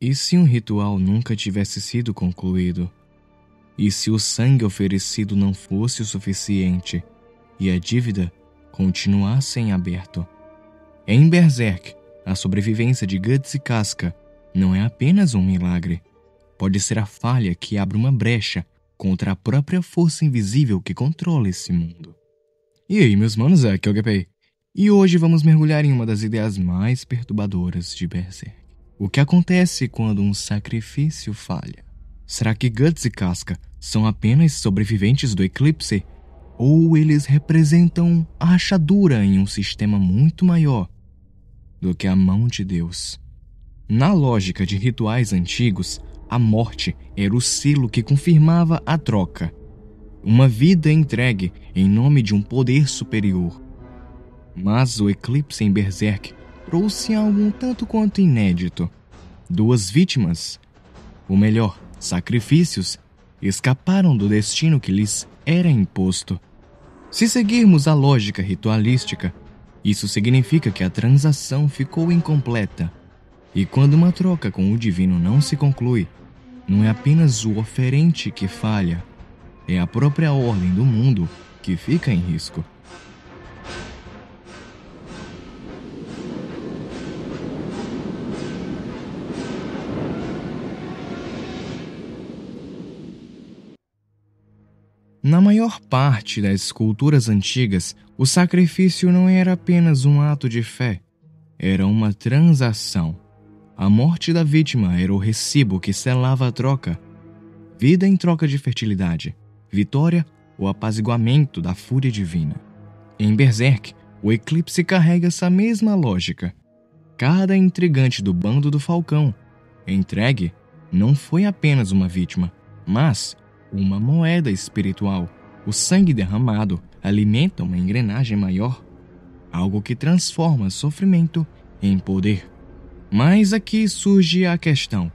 E se um ritual nunca tivesse sido concluído? E se o sangue oferecido não fosse o suficiente e a dívida continuasse em aberto? Em Berserk, a sobrevivência de Guts e Casca não é apenas um milagre. Pode ser a falha que abre uma brecha contra a própria força invisível que controla esse mundo. E aí, meus manos, aqui é o GP. E hoje vamos mergulhar em uma das ideias mais perturbadoras de Berserk. O que acontece quando um sacrifício falha? Será que Guts e Casca são apenas sobreviventes do eclipse? Ou eles representam a rachadura em um sistema muito maior do que a mão de Deus? Na lógica de rituais antigos, a morte era o selo que confirmava a troca. Uma vida entregue em nome de um poder superior. Mas o eclipse em Berserk trouxe algo um tanto quanto inédito. 2 vítimas, ou melhor, sacrifícios, escaparam do destino que lhes era imposto. Se seguirmos a lógica ritualística, isso significa que a transação ficou incompleta. E quando uma troca com o divino não se conclui, não é apenas o oferente que falha, é a própria ordem do mundo que fica em risco. Na maior parte das culturas antigas, o sacrifício não era apenas um ato de fé, era uma transação. A morte da vítima era o recibo que selava a troca. Vida em troca de fertilidade, vitória ou apaziguamento da fúria divina. Em Berserk, o eclipse carrega essa mesma lógica. Cada intrigante do bando do Falcão entregue não foi apenas uma vítima, mas uma moeda espiritual. O sangue derramado alimenta uma engrenagem maior, algo que transforma sofrimento em poder. Mas aqui surge a questão: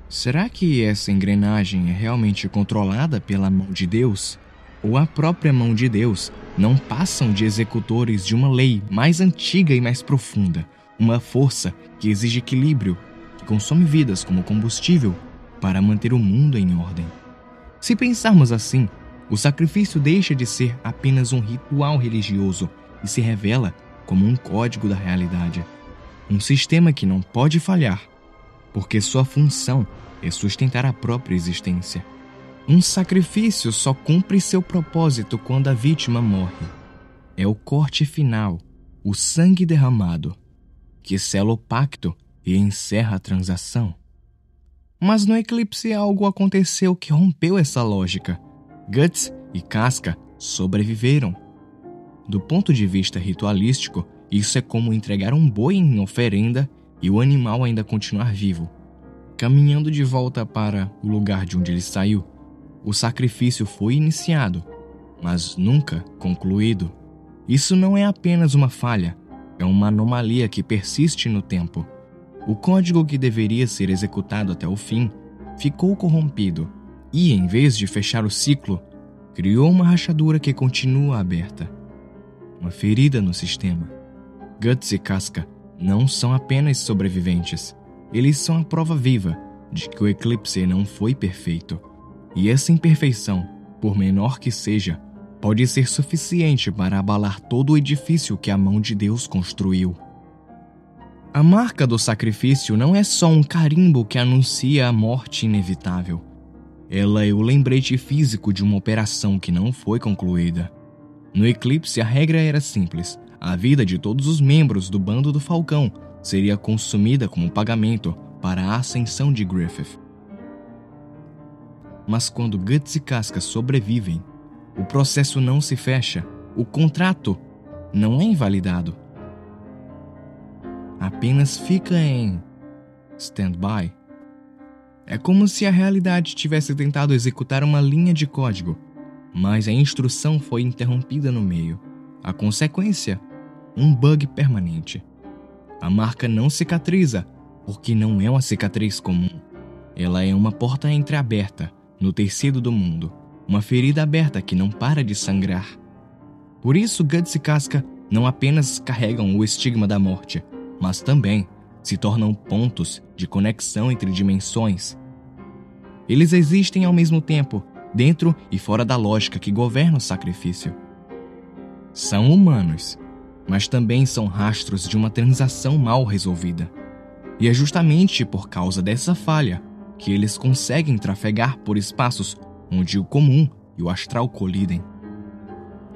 será que essa engrenagem é realmente controlada pela mão de Deus? Ou a própria mão de Deus não passam de executores de uma lei mais antiga e mais profunda, uma força que exige equilíbrio, que consome vidas como combustível para manter o mundo em ordem? Se pensarmos assim, o sacrifício deixa de ser apenas um ritual religioso e se revela como um código da realidade. Um sistema que não pode falhar, porque sua função é sustentar a própria existência. Um sacrifício só cumpre seu propósito quando a vítima morre. É o corte final, o sangue derramado, que sela o pacto e encerra a transação. Mas no eclipse algo aconteceu que rompeu essa lógica. Guts e Casca sobreviveram. Do ponto de vista ritualístico, isso é como entregar um boi em oferenda e o animal ainda continuar vivo. Caminhando de volta para o lugar de onde ele saiu, o sacrifício foi iniciado, mas nunca concluído. Isso não é apenas uma falha, é uma anomalia que persiste no tempo. O código que deveria ser executado até o fim ficou corrompido e, em vez de fechar o ciclo, criou uma rachadura que continua aberta. Uma ferida no sistema. Guts e Casca não são apenas sobreviventes. Eles são a prova viva de que o eclipse não foi perfeito. E essa imperfeição, por menor que seja, pode ser suficiente para abalar todo o edifício que a mão de Deus construiu. A marca do sacrifício não é só um carimbo que anuncia a morte inevitável. Ela é o lembrete físico de uma operação que não foi concluída. No eclipse, a regra era simples. A vida de todos os membros do bando do Falcão seria consumida como pagamento para a ascensão de Griffith. Mas quando Guts e Casca sobrevivem, o processo não se fecha, o contrato não é invalidado. Apenas fica em stand-by. É como se a realidade tivesse tentado executar uma linha de código, mas a instrução foi interrompida no meio. A consequência? Um bug permanente. A marca não cicatriza, porque não é uma cicatriz comum. Ela é uma porta entreaberta, no tecido do mundo. Uma ferida aberta que não para de sangrar. Por isso, Guts e Casca não apenas carregam o estigma da morte, mas também se tornam pontos de conexão entre dimensões. Eles existem ao mesmo tempo, dentro e fora da lógica que governa o sacrifício. São humanos, mas também são rastros de uma transação mal resolvida. E é justamente por causa dessa falha que eles conseguem trafegar por espaços onde o comum e o astral colidem.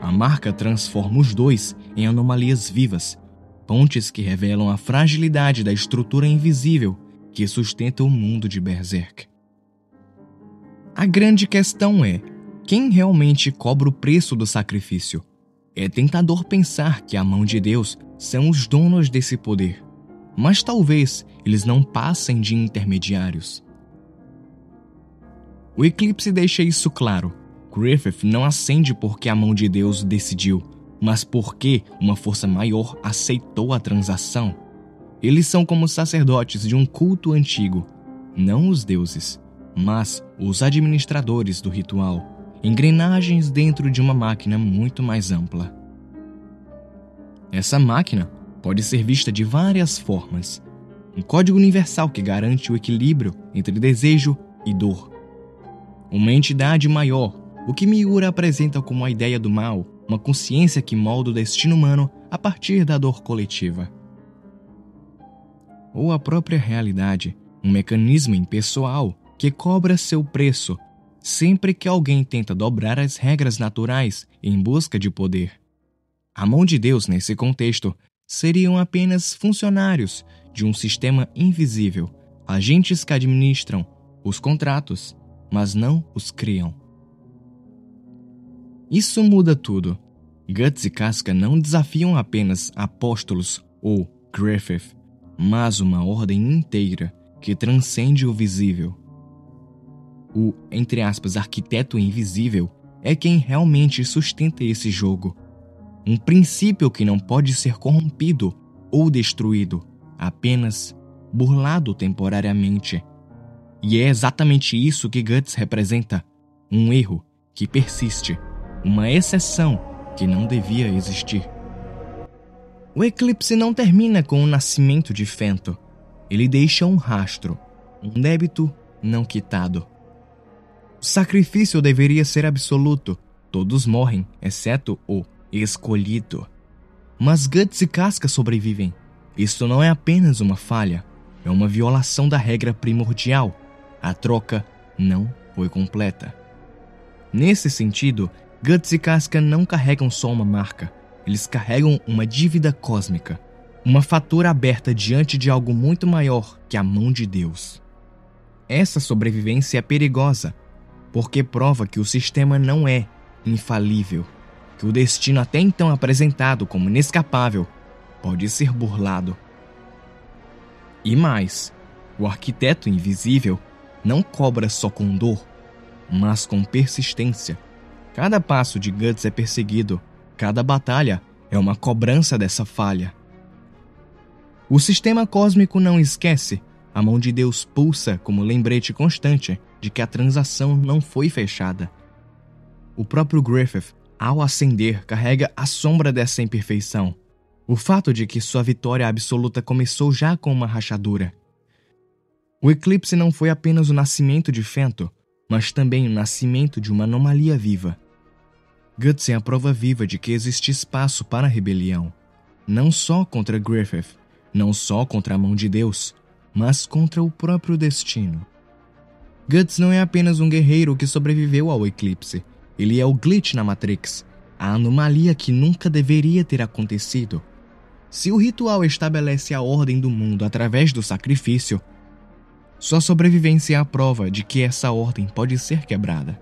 A marca transforma os dois em anomalias vivas, pontes que revelam a fragilidade da estrutura invisível que sustenta o mundo de Berserk. A grande questão é: quem realmente cobra o preço do sacrifício? É tentador pensar que a mão de Deus são os donos desse poder, mas talvez eles não passem de intermediários. O eclipse deixa isso claro. Griffith não acende porque a mão de Deus decidiu, mas porque uma força maior aceitou a transação. Eles são como sacerdotes de um culto antigo, não os deuses, mas os administradores do ritual, engrenagens dentro de uma máquina muito mais ampla. Essa máquina pode ser vista de várias formas. Um código universal que garante o equilíbrio entre desejo e dor. Uma entidade maior, o que Miura apresenta como a ideia do mal, uma consciência que molda o destino humano a partir da dor coletiva. Ou a própria realidade, um mecanismo impessoal que cobra seu preço sempre que alguém tenta dobrar as regras naturais em busca de poder. A mão de Deus, nesse contexto, seriam apenas funcionários de um sistema invisível, agentes que administram os contratos, mas não os criam. Isso muda tudo. Guts e Casca não desafiam apenas apóstolos ou Griffith, mas uma ordem inteira que transcende o visível. O, entre aspas, arquiteto invisível é quem realmente sustenta esse jogo. Um princípio que não pode ser corrompido ou destruído, apenas burlado temporariamente. E é exatamente isso que Guts representa, um erro que persiste, uma exceção que não devia existir. O eclipse não termina com o nascimento de Fento. Ele deixa um rastro, um débito não quitado. O sacrifício deveria ser absoluto. Todos morrem, exceto o escolhido. Mas Guts e Casca sobrevivem. Isso não é apenas uma falha, é uma violação da regra primordial. A troca não foi completa. Nesse sentido, Guts e Casca não carregam só uma marca. Eles carregam uma dívida cósmica, uma fatura aberta diante de algo muito maior que a mão de Deus. Essa sobrevivência é perigosa, porque prova que o sistema não é infalível, que o destino até então apresentado como inescapável pode ser burlado. E mais, o arquiteto invisível não cobra só com dor, mas com persistência. Cada passo de Guts é perseguido, cada batalha é uma cobrança dessa falha. O sistema cósmico não esquece, a mão de Deus pulsa como lembrete constante de que a transação não foi fechada. O próprio Griffith, ao ascender, carrega a sombra dessa imperfeição. O fato de que sua vitória absoluta começou já com uma rachadura. O eclipse não foi apenas o nascimento de Fento, mas também o nascimento de uma anomalia viva. Guts é a prova viva de que existe espaço para a rebelião. Não só contra Griffith, não só contra a mão de Deus, mas contra o próprio destino. Guts não é apenas um guerreiro que sobreviveu ao eclipse. Ele é o glitch na Matrix, a anomalia que nunca deveria ter acontecido. Se o ritual estabelece a ordem do mundo através do sacrifício, sua sobrevivência é a prova de que essa ordem pode ser quebrada.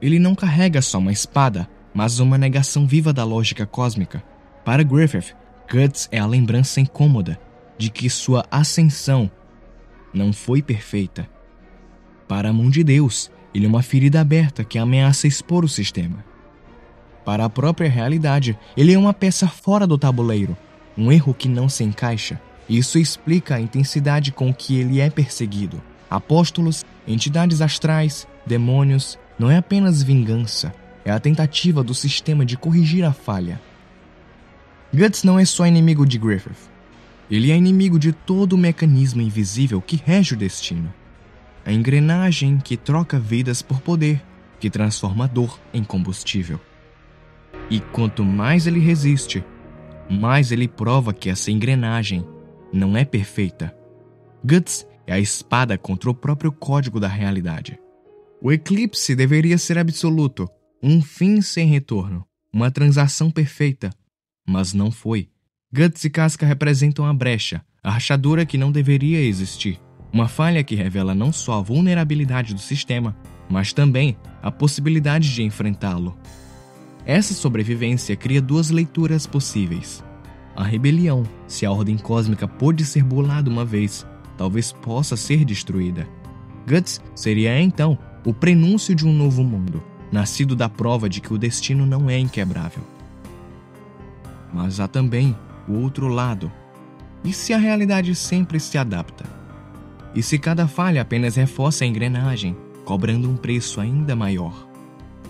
Ele não carrega só uma espada, mas uma negação viva da lógica cósmica. Para Griffith, Guts é a lembrança incômoda de que sua ascensão não foi perfeita. Para a mão de Deus, ele é uma ferida aberta que ameaça expor o sistema. Para a própria realidade, ele é uma peça fora do tabuleiro, um erro que não se encaixa. Isso explica a intensidade com que ele é perseguido. Apóstolos, entidades astrais, demônios, não é apenas vingança, é a tentativa do sistema de corrigir a falha. Guts não é só inimigo de Griffith. Ele é inimigo de todo o mecanismo invisível que rege o destino. A engrenagem que troca vidas por poder, que transforma a dor em combustível. E quanto mais ele resiste, mais ele prova que essa engrenagem não é perfeita. Guts é a espada contra o próprio código da realidade. O eclipse deveria ser absoluto, um fim sem retorno, uma transação perfeita, mas não foi. Guts e Casca representam a brecha, a rachadura que não deveria existir. Uma falha que revela não só a vulnerabilidade do sistema, mas também a possibilidade de enfrentá-lo. Essa sobrevivência cria duas leituras possíveis. A rebelião, se a ordem cósmica pôde ser burlada uma vez, talvez possa ser destruída. Guts seria então o prenúncio de um novo mundo, nascido da prova de que o destino não é inquebrável. Mas há também o outro lado. E se a realidade sempre se adapta? E se cada falha apenas reforça a engrenagem, cobrando um preço ainda maior?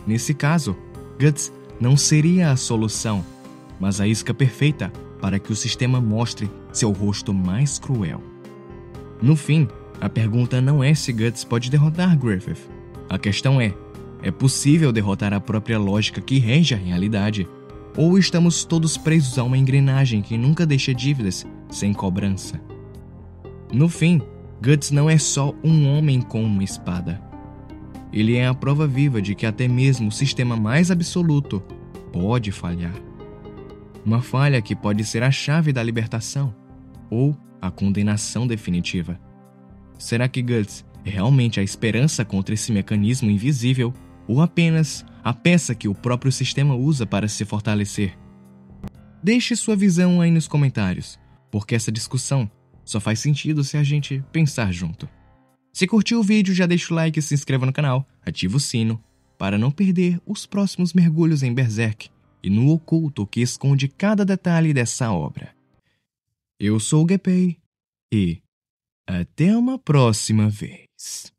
Nesse caso, Guts não seria a solução, mas a isca perfeita para que o sistema mostre seu rosto mais cruel. No fim, a pergunta não é se Guts pode derrotar Griffith. A questão é possível derrotar a própria lógica que rege a realidade? Ou estamos todos presos a uma engrenagem que nunca deixa dívidas sem cobrança? No fim, Guts não é só um homem com uma espada. Ele é a prova viva de que até mesmo o sistema mais absoluto pode falhar. Uma falha que pode ser a chave da libertação ou a condenação definitiva. Será que Guts é realmente a esperança contra esse mecanismo invisível ou apenas a peça que o próprio sistema usa para se fortalecer? Deixe sua visão aí nos comentários, porque essa discussão só faz sentido se a gente pensar junto. Se curtiu o vídeo, já deixa o like e se inscreva no canal, ativa o sino para não perder os próximos mergulhos em Berserk e no oculto que esconde cada detalhe dessa obra. Eu sou o Gepei e até uma próxima vez.